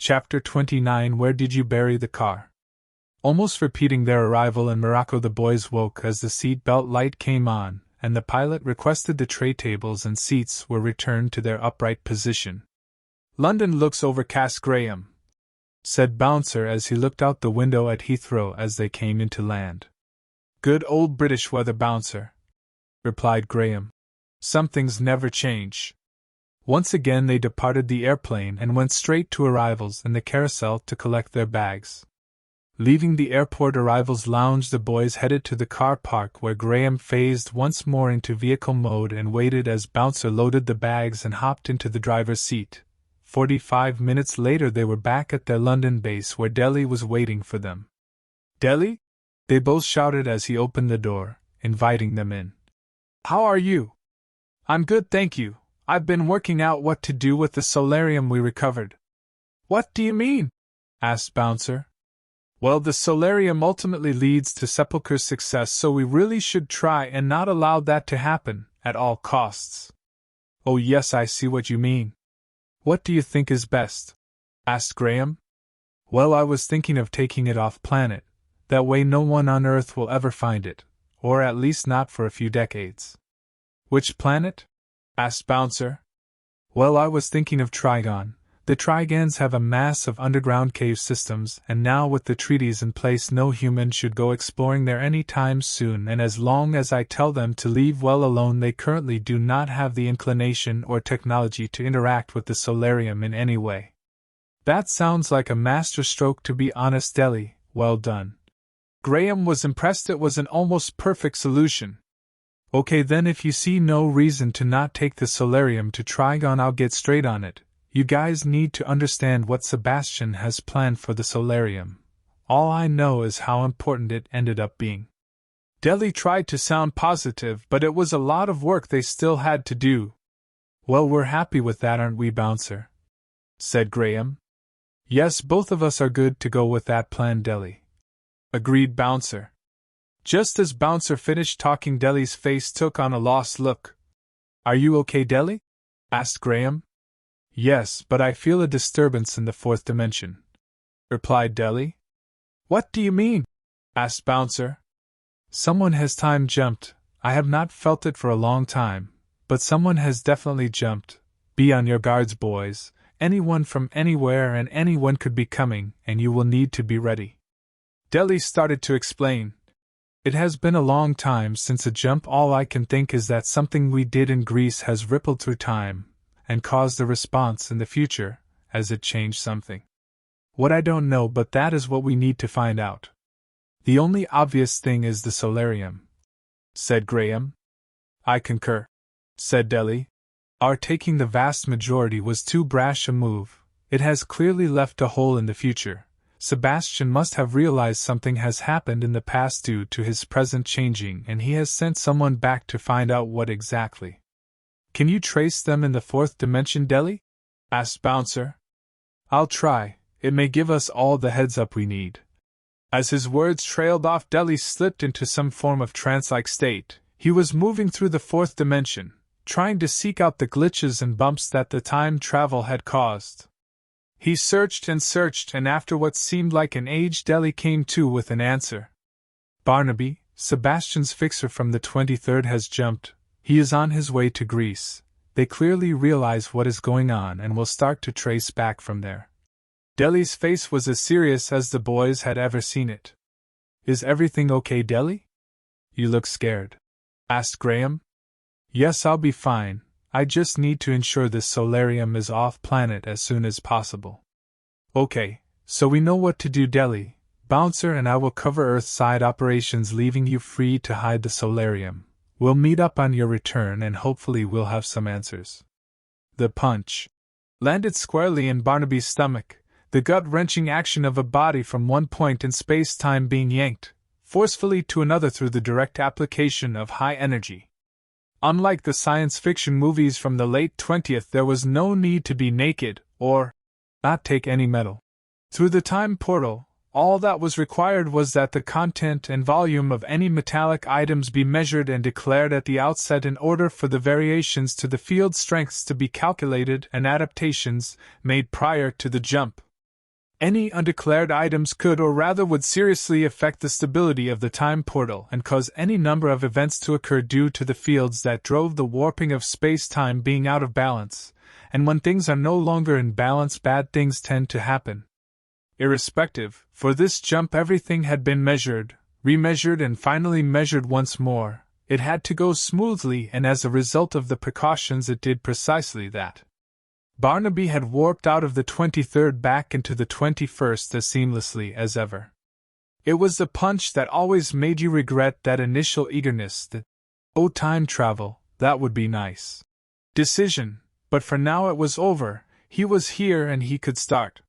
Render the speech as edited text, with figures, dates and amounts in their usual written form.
Chapter 29. Where did you bury the car? Almost repeating their arrival in Morocco, the boys woke as the seat belt light came on, and the pilot requested the tray tables and seats were returned to their upright position. London looks overcast, Graham, said Bouncer as he looked out the window at Heathrow as they came into land. Good old British weather, Bouncer, replied Graham. Some things never change. Once again they departed the airplane and went straight to arrivals and the carousel to collect their bags. Leaving the airport arrivals lounge, the boys headed to the car park where Graham phased once more into vehicle mode and waited as Bouncer loaded the bags and hopped into the driver's seat. 45 minutes later they were back at their London base where Dellie was waiting for them. Dellie? They both shouted as he opened the door, inviting them in. How are you? I'm good, thank you. I've been working out what to do with the solarium we recovered. What do you mean? Asked Bouncer. Well, the solarium ultimately leads to Sepulchre's success, so we really should try and not allow that to happen, at all costs. Oh yes, I see what you mean. What do you think is best? Asked Graham. Well, I was thinking of taking it off planet. That way no one on Earth will ever find it, or at least not for a few decades. Which planet? Asked Bouncer. Well, I was thinking of Trigon. The Trigans have a mass of underground cave systems, and now with the treaties in place no human should go exploring there any time soon, and as long as I tell them to leave well alone, they currently do not have the inclination or technology to interact with the solarium in any way. That sounds like a masterstroke, to be honest, Dellie. Well done. Graham was impressed. It was an almost perfect solution. Okay then, if you see no reason to not take the solarium to Trigon, I'll get straight on it. You guys need to understand what Sebastian has planned for the solarium. All I know is how important it ended up being. Dellie tried to sound positive, but it was a lot of work they still had to do. Well, we're happy with that, aren't we, Bouncer? Said Graham. Yes, both of us are good to go with that plan, Dellie. Agreed Bouncer. Just as Bouncer finished talking, Dellie's face took on a lost look. Are you okay, Dellie? Asked Graham. Yes, but I feel a disturbance in the fourth dimension, replied Dellie. What do you mean? Asked Bouncer. Someone has time jumped. I have not felt it for a long time, but someone has definitely jumped. Be on your guards, boys. Anyone from anywhere and anyone could be coming, and you will need to be ready. Dellie started to explain. It has been a long time since a jump. All I can think is that something we did in Greece has rippled through time and caused a response in the future, as it changed something. What I don't know, but that is what we need to find out. The only obvious thing is the solarium, said Graham. I concur, said Dellie. Our taking the vast majority was too brash a move. It has clearly left a hole in the future. Sebastian must have realized something has happened in the past due to his present changing, and he has sent someone back to find out what exactly. Can you trace them in the fourth dimension, Dellie? Asked Bouncer. I'll try. It may give us all the heads up we need. As his words trailed off, Dellie slipped into some form of trance-like state. He was moving through the fourth dimension, trying to seek out the glitches and bumps that the time travel had caused. He searched, and after what seemed like an age, Dellie came to with an answer. Barnaby, Sebastian's fixer from the 23rd, has jumped. He is on his way to Greece. They clearly realize what is going on and will start to trace back from there. Dellie's face was as serious as the boys had ever seen it. Is everything okay, Dellie? You look scared, asked Graham. Yes, I'll be fine. I just need to ensure this solarium is off planet as soon as possible. Okay, so we know what to do, Dellie. Bouncer and I will cover Earth-side operations, leaving you free to hide the solarium. We'll meet up on your return and hopefully we'll have some answers. The punch landed squarely in Barnaby's stomach, the gut-wrenching action of a body from one point in space-time being yanked forcefully to another through the direct application of high energy. Unlike the science fiction movies from the late 20th, there was no need to be naked or not take any metal through the time portal. All that was required was that the content and volume of any metallic items be measured and declared at the outset in order for the variations to the field strengths to be calculated and adaptations made prior to the jump. Any undeclared items could or rather would seriously affect the stability of the time portal and cause any number of events to occur due to the fields that drove the warping of space-time being out of balance, and when things are no longer in balance, bad things tend to happen. Irrespective, for this jump everything had been measured, remeasured and finally measured once more. It had to go smoothly, and as a result of the precautions it did precisely that. Barnaby had warped out of the 23rd back into the 21st as seamlessly as ever. It was the punch that always made you regret that initial eagerness, that, oh, time travel, that would be nice decision, but for now it was over, he was here and he could start.